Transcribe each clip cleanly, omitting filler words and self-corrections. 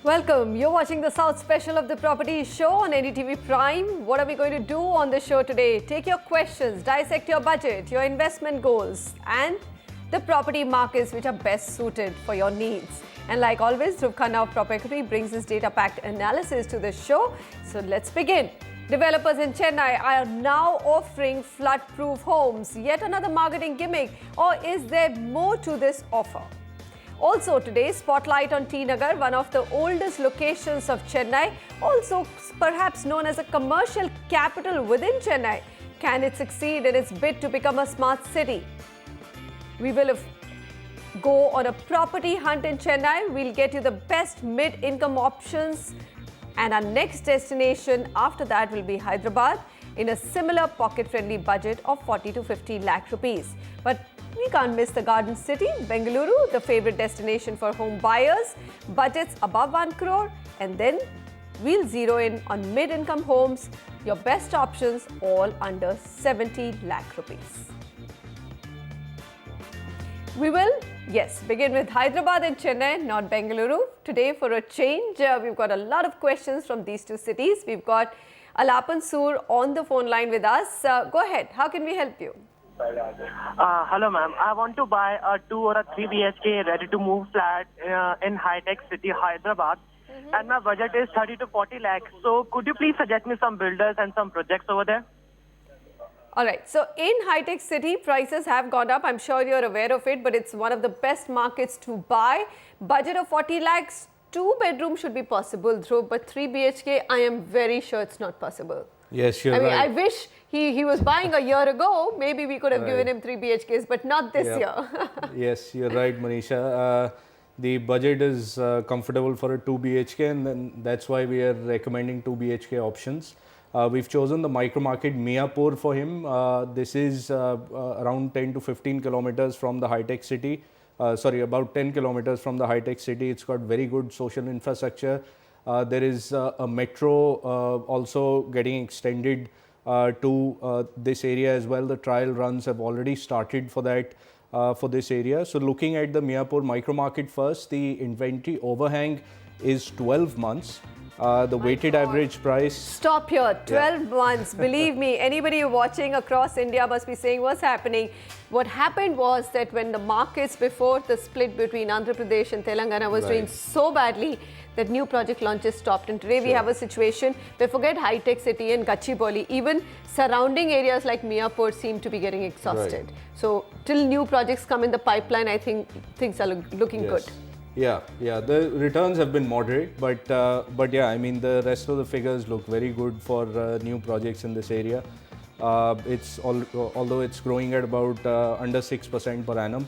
Welcome. You're watching the South Special of the Property Show on NDTV Prime. What are we going to do on the show today? Take your questions, dissect your budget, your investment goals, and the property markets which are best suited for your needs. And like always, Dhruv Khanna of Property brings his data-packed analysis to the show. So let's begin. Developers in Chennai are now offering flood-proof homes. Yet another marketing gimmick, or is there more to this offer? Also today, spotlight on T Nagar, one of the oldest locations of Chennai, also perhaps known as a commercial capital within Chennai. Can it succeed in its bid to become a smart city? We will go on a property hunt in Chennai. We'll get you the best mid-income options. And our next destination after that will be Hyderabad in a similar pocket-friendly budget of 40 to 50 lakh rupees. But we can't miss the Garden City, Bengaluru, the favorite destination for home buyers. Budgets above 1 crore, and then we'll zero in on mid-income homes, your best options all under 70 lakh rupees. We will, yes, begin with Hyderabad and Chennai, not Bengaluru. Today, for a change, we've got a lot of questions from these two cities. We've got Alapan Sur on the phone line with us. Go ahead. How can we help you? Hello, ma'am. I want to buy a 2 or a 3 BHK ready-to-move flat in high-tech city, Hyderabad. And my budget is 30 to 40 lakhs. So could you please suggest me some builders and some projects over there? All right. So in high-tech city, prices have gone up. I'm sure you're aware of it, but it's one of the best markets to buy. Budget of 40 lakhs, 2 bedrooms should be possible, Dhruv, but 3 BHK, I am very sure it's not possible. Yes, you're right. I wish he was buying a year ago. Maybe we could have given him 3 BHKs, but not this year. Yes, you're right, Manisha. The budget is comfortable for a 2 BHK, and then that's why we are recommending 2 BHK options. We've chosen the micro market Miapur for him. This is around 10 to 15 kilometers from the high-tech city. About 10 kilometers from the high-tech city. It's got very good social infrastructure. There is a metro also getting extended to this area as well. The trial runs have already started for that, for this area. So looking at the Miapur micro market first, the inventory overhang is 12 months. The weighted average price... Stop here. 12 months. Believe me, anybody watching across India must be saying what's happening. What happened was that when the markets before the split between Andhra Pradesh and Telangana was doing so badly, that new project launches stopped. And today we have a situation where forget high-tech city and Gachibowli, even surrounding areas like Miapur seem to be getting exhausted. So till new projects come in the pipeline, I think things are looking good. Yeah, the returns have been moderate, but yeah, I mean the rest of the figures look very good for new projects in this area. Although it's growing at about under 6% per annum.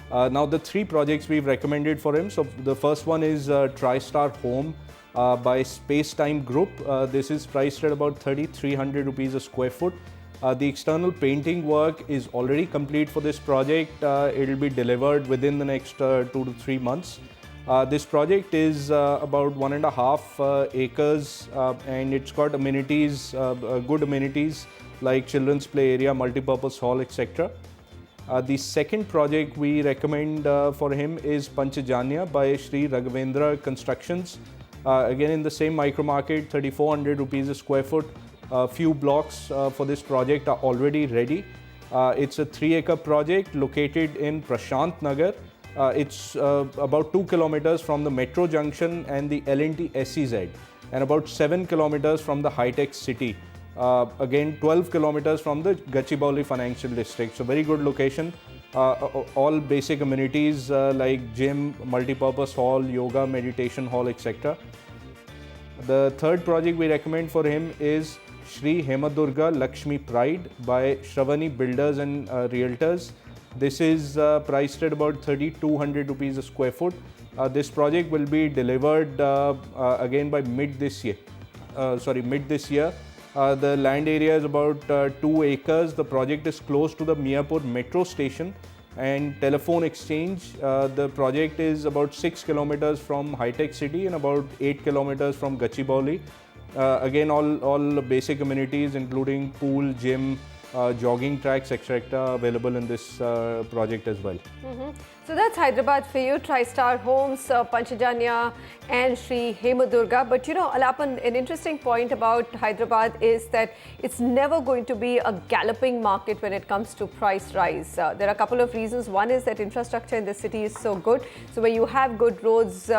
Now the 3 projects we've recommended for him. So the first one is TriStar Home by Space Time Group. This is priced at about 3,300 rupees a square foot. The external painting work is already complete for this project. It will be delivered within the next 2 to 3 months. This project is about 1.5 acres and it's got amenities, good amenities like children's play area, multi-purpose hall, etc. The second project we recommend for him is Panchajanya by Sri Raghavendra Constructions. Again in the same micro market, 3,400 rupees a square foot. Few blocks for this project are already ready. It's a 3-acre project located in Prashant Nagar. It's about 2 kilometers from the metro junction and the L&T SEZ, and about 7 kilometers from the high-tech city. Again, 12 kilometers from the Gachibowli financial district. So very good location. All basic amenities like gym, multi-purpose hall, yoga, meditation hall, etc. The third project we recommend for him is Sri Hemadurga Lakshmi Pride by Shravani Builders and Realtors. This is priced at about 3,200 rupees a square foot. This project will be delivered again by mid this year. The land area is about 2 acres. The project is close to the Miapur metro station and telephone exchange. The project is about 6 kilometers from high-tech city and about 8 kilometers from Gachibowli. Again, all basic amenities including pool, gym, jogging tracks, etc. available in this project as well. So that's Hyderabad for you, TriStar Homes, Panchajanya and Sri Hemadurga. But you know, Alapan, an interesting point about Hyderabad is that it's never going to be a galloping market when it comes to price rise. There are a couple of reasons. One is that infrastructure in the city is so good. So where you have good roads,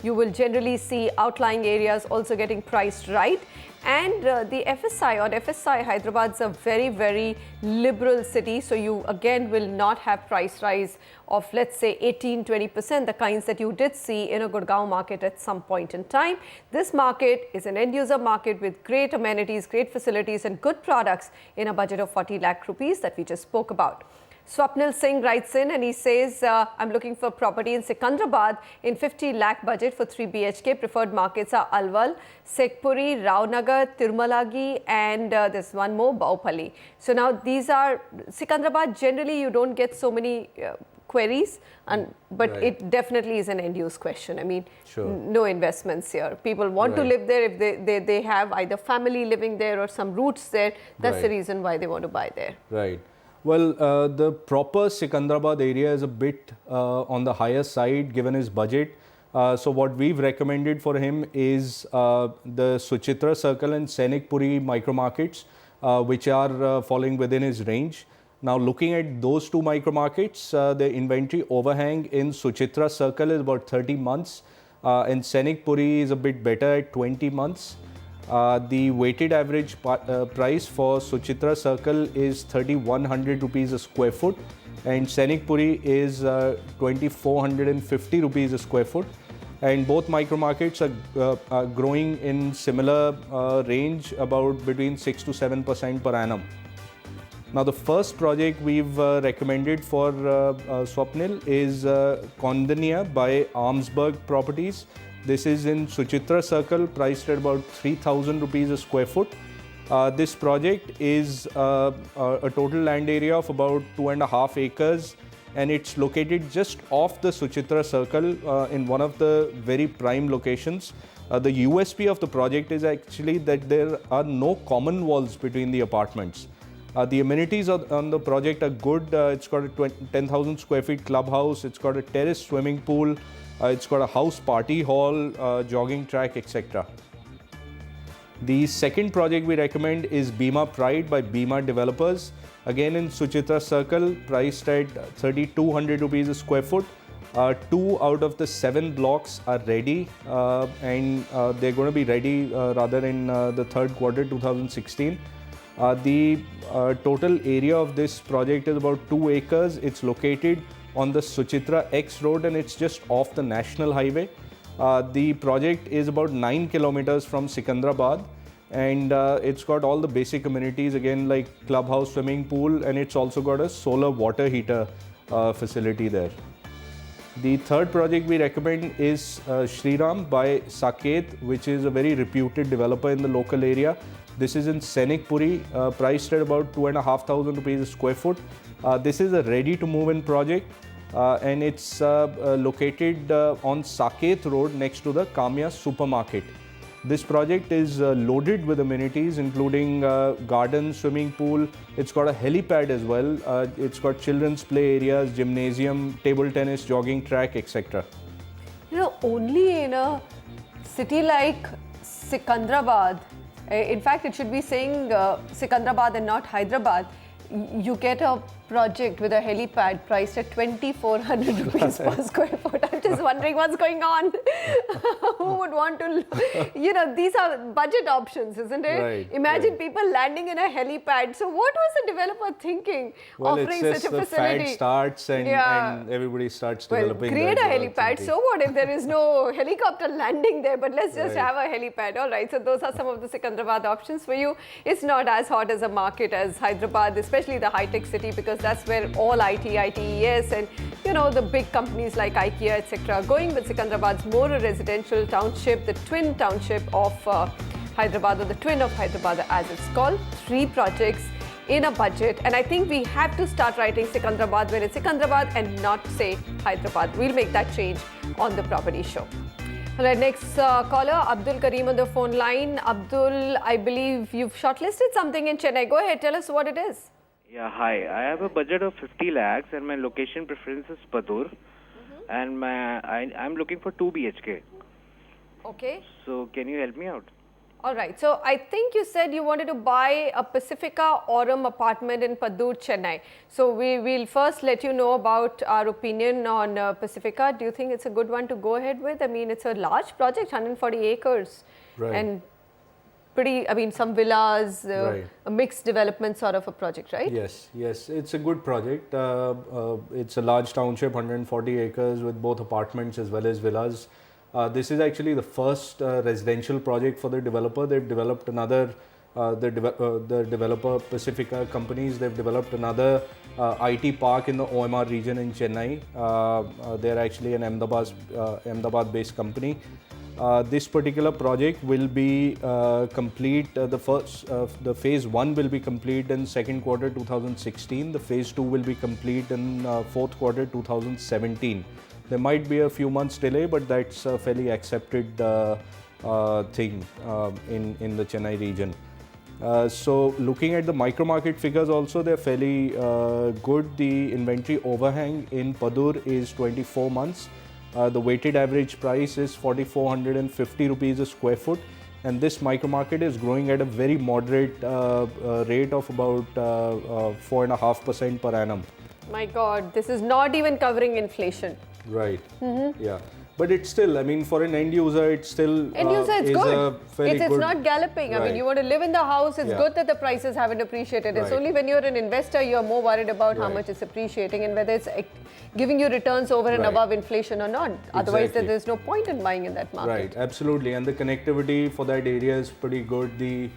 you will generally see outlying areas also getting priced right. And the FSI, on FSI, Hyderabad's a very, very liberal city. So you again will not have price rise of, let's say, 18-20%, the kinds that you did see in a Gurgaon market at some point in time. This market is an end user market with great amenities, great facilities and good products in a budget of 40 lakh rupees that we just spoke about. Swapnil Singh writes in and he says, I'm looking for property in Secunderabad in 50 lakh budget for 3 BHK. Preferred markets are Alwal, Sekpuri, Raonagar, Tirmalagi and there's one more, Baupalli. So now these are, Secunderabad generally you don't get so many queries, but right. It definitely is an end-use question. I mean, sure. No investments here. People want to live there if they have either family living there or some roots there. That's the reason why they want to buy there. Right. Well, the proper Secunderabad area is a bit on the higher side given his budget. So what we've recommended for him is the Suchitra Circle and Sainik Puri micro markets, which are falling within his range. Now, looking at those two micro markets, the inventory overhang in Suchitra Circle is about 30 months and Sainik Puri is a bit better at 20 months. The weighted average price for Suchitra Circle is 3,100 rupees a square foot and Sainik Puri is 2,450 rupees a square foot. And both micro markets are growing in similar range, about between 6 to 7% per annum. Now, the first project we've recommended for Swapnil is Kondania by Armsburg Properties. This is in Suchitra Circle, priced at about 3,000 rupees a square foot. This project is a total land area of about 2.5 acres and it's located just off the Suchitra Circle in one of the very prime locations. The USP of the project is actually that there are no common walls between the apartments. The amenities on the project are good. It's got a 10,000 square feet clubhouse, it's got a terrace swimming pool, it's got a house party hall, jogging track, etc. The second project we recommend is Bima Pride by Bima Developers. Again in Suchitra Circle, priced at 3,200 rupees a square foot. 2 out of the 7 blocks are ready and they're going to be ready rather in the third quarter 2016. The total area of this project is about 2 acres. It's located on the Suchitra X road and it's just off the national highway. The project is about 9 kilometers from Secunderabad and it's got all the basic amenities again like clubhouse, swimming pool and it's also got a solar water heater facility there. The third project we recommend is Shriram by Saket, which is a very reputed developer in the local area. This is in Sainik Puri, priced at about 2,500 rupees a square foot. This is a ready to move in project and it's located on Saket Road next to the Kamya supermarket. This project is loaded with amenities including garden, swimming pool. It's got a helipad as well. It's got children's play areas, gymnasium, table tennis, jogging track, etc. You know, only in a city like Secunderabad, in fact, it should be saying Secunderabad and not Hyderabad, you get a project with a helipad priced at 2,400 rupees per square foot. I'm just wondering what's going on. Who would want to, you know, these are budget options, isn't it? Right, Imagine people landing in a helipad. So what was the developer thinking, offering such a facility? The fad starts and everybody starts developing. Create a helipad. So what if there is no helicopter landing there, but let's just have a helipad. All right, so those are some of the Secunderabad options for you. It's not as hot as a market as Hyderabad, especially the high-tech city, because that's where all IT, ITES and, you know, the big companies like IKEA, etc. are going. With Secunderabad's more a residential township, the twin township of Hyderabad, or the twin of Hyderabad as it's called. 3 projects in a budget, and I think we have to start writing Secunderabad when it's Secunderabad and not say Hyderabad. We'll make that change on the property show. All right, next caller, Abdul Karim on the phone line. Abdul, I believe you've shortlisted something in Chennai. Go ahead, tell us what it is. Yeah, hi. I have a budget of 50 lakhs and my location preference is Padur. And I'm looking for 2 BHK. Okay. So can you help me out? All right. So I think you said you wanted to buy a Pacifica Aurum apartment in Padur, Chennai. So we will first let you know about our opinion on Pacifica. Do you think it's a good one to go ahead with? I mean, it's a large project, 140 acres. Right. And pretty, I mean, some villas, Right. a mixed development sort of a project, right? Yes, yes, it's a good project. It's a large township, 140 acres with both apartments as well as villas. This is actually the first residential project for the developer. They've developed another, the developer Pacifica companies, they've developed another IT park in the OMR region in Chennai. They're actually an Ahmedabad-based company. This particular project will be complete, the phase 1 will be complete in second quarter 2016. The phase 2 will be complete in fourth quarter 2017. There might be a few months delay, but that's a fairly accepted thing in the Chennai region. So looking at the micro market figures also, they're fairly good. The inventory overhang in Padur is 24 months. The weighted average price is 4,450 rupees a square foot, and this micro market is growing at a very moderate rate of about 4.5% per annum. My God, this is not even covering inflation. Right. Yeah. But it's still, I mean, for an end user, it's still End user, it's is good. a fairly It's good. not galloping. I mean, Right. you want to live in the house. It's Yeah. good that the prices haven't appreciated. It's Right. only when you're an investor, you're more worried about how Right. much it's appreciating and whether it's giving you returns over and Right. above inflation or not. Otherwise, Exactly. there's no point in buying in that market. Right, absolutely. And the connectivity for that area is pretty good. The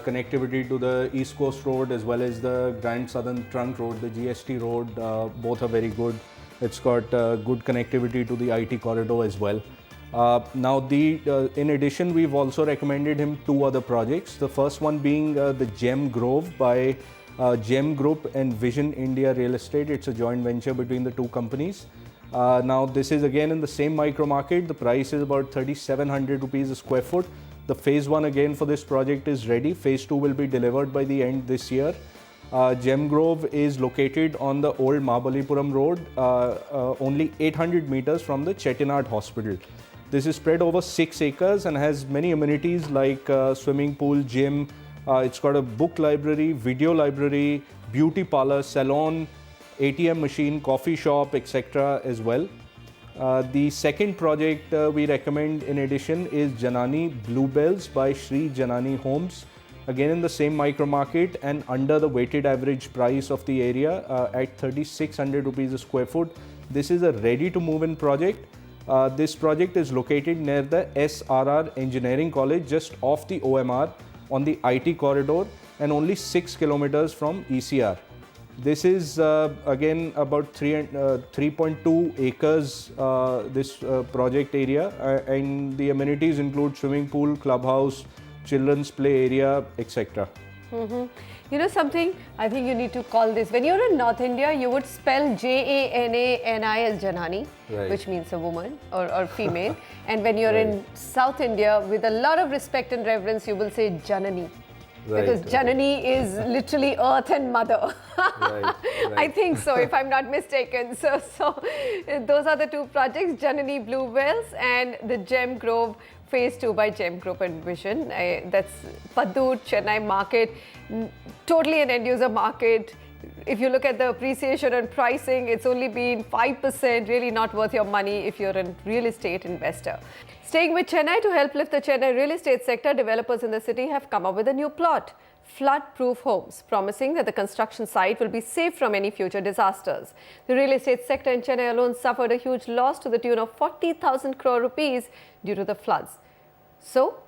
connectivity to the East Coast Road as well as the Grand Southern Trunk Road, the GST Road, both are very good. It's got good connectivity to the IT corridor as well. Now, in addition, we've also recommended him 2 other projects. The first one being the Gem Grove by Gem Group and Vision India Real Estate. It's a joint venture between the 2 companies. Now, this is again in the same micro market. The price is about 3,700 rupees a square foot. The phase 1 again for this project is ready. Phase 2 will be delivered by the end this year. Gem Grove is located on the old Mahabalipuram road, only 800 meters from the Chettinad Hospital. This is spread over 6 acres and has many amenities like swimming pool, gym. It's got a book library, video library, beauty parlor, salon, ATM machine, coffee shop, etc. as well. The second project we recommend in addition is Janani Bluebells by Sri Janani Homes. Again in the same micro market and under the weighted average price of the area at 3,600 rupees a square foot. This is a ready to move in project. This project is located near the SRR Engineering College just off the OMR on the IT corridor and only 6 kilometers from ECR. This is again about 3.2 acres this project area and the amenities include swimming pool, clubhouse, children's play area, etc. You know something? I think you need to call this. When you're in North India, you would spell Janani as Janani, Right. which means a woman or female. And when you're in South India, with a lot of respect and reverence, you will say Janani. Because Janani is literally earth and mother. Right. I think so, if I'm not mistaken. So those are the 2 projects, Janani Bluebells and the Gem Grove Phase 2 by Gem Group and Vision. That's Padur, Chennai market, totally an end-user market. If you look at the appreciation and pricing, it's only been 5%, really not worth your money if you're a real estate investor. Staying with Chennai, to help lift the Chennai real estate sector, developers in the city have come up with a new plot, flood-proof homes, promising that the construction site will be safe from any future disasters. The real estate sector in Chennai alone suffered a huge loss to the tune of 40,000 crore rupees due to the floods. So,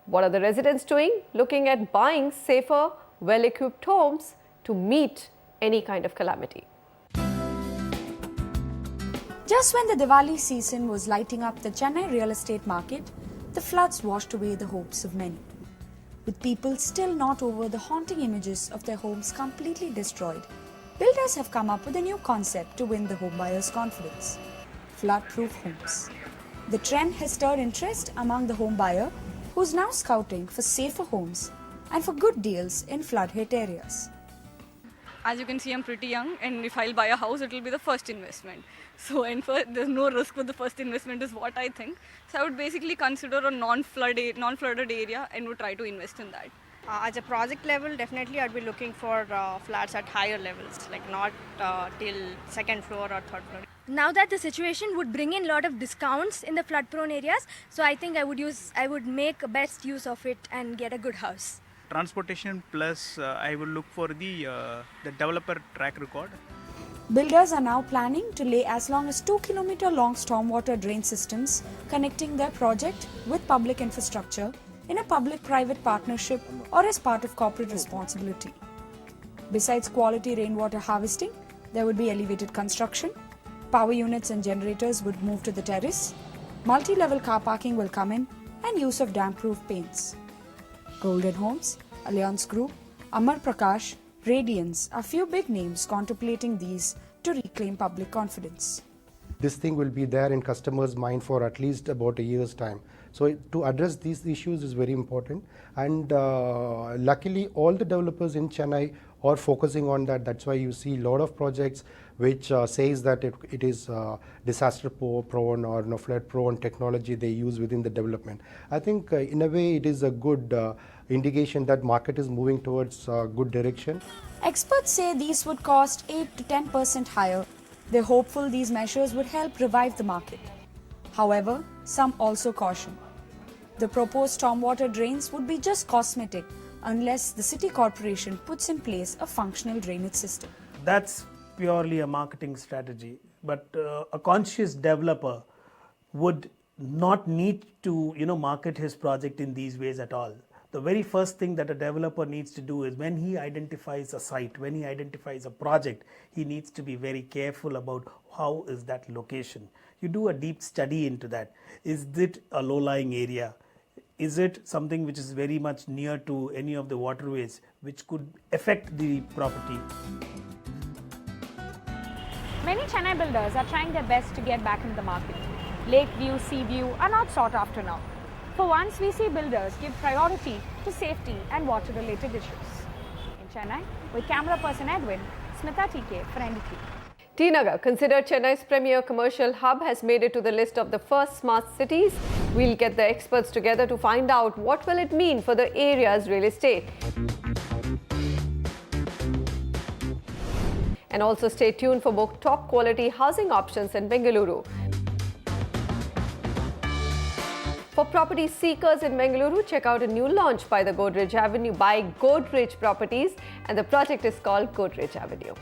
what are the residents doing? Looking at buying safer, well-equipped homes to meet any kind of calamity. Just when the Diwali season was lighting up the Chennai real estate market, the floods washed away the hopes of many. With people still not over the haunting images of their homes completely destroyed, builders have come up with a new concept to win the home buyers' confidence: flood-proof homes. The trend has stirred interest among the home buyer, who's now scouting for safer homes and for good deals in flood-hit areas. As you can see, I'm pretty young, and if I'll buy a house, it will be the first investment. So, there's no risk with the first investment, is what I think. So, I would basically consider a non-flooded area and would try to invest in that. As a project level, definitely I'd be looking for flats at higher levels, like not till second floor or third floor. Now that the situation would bring in a lot of discounts in the flood prone areas, so I think I would make best use of it and get a good house. Transportation plus I will look for the developer track record. Builders are now planning to lay as long as 2-kilometer long stormwater drain systems connecting their project with public infrastructure in a public-private partnership or as part of corporate responsibility. Besides quality rainwater harvesting, there would be elevated construction, power units and generators would move to the terrace, multi-level car parking will come in, and use of damp-proof paints. Golden Homes, Allianz Group, Amar Prakash, Radiance are few big names contemplating these to reclaim public confidence. This thing will be there in customers' mind for at least about a year's time. So to address these issues is very important, and luckily all the developers in Chennai are focusing on that. That's why you see a lot of projects which says that it is disaster prone or flood prone technology they use within the development. I think in a way it is a good indication that market is moving towards good direction. Experts say these would cost 8 to 10% higher. They're hopeful these measures would help revive the market. However, some also caution. The proposed stormwater drains would be just cosmetic unless the city corporation puts in place a functional drainage system. That's purely a marketing strategy, but a conscious developer would not need to market his project in these ways at all. The very first thing that a developer needs to do is when he identifies a site, when he identifies a project, he needs to be very careful about how is that location. You do a deep study into that. Is it a low-lying area? Is it something which is very much near to any of the waterways which could affect the property? Many Chennai builders are trying their best to get back into the market. Lakeview, Seaview are not sought after now. For once, we see builders give priority to safety and water-related issues. In Chennai, with camera person Edwin, Smita TK for NDTV. T Nagar, considered Chennai's premier commercial hub, has made it to the list of the first smart cities. We'll get the experts together to find out what will it mean for the area's real estate. And also stay tuned for more top quality housing options in Bengaluru. For property seekers in Bengaluru, check out a new launch by Godrej Properties, and the project is called Godrej Avenue.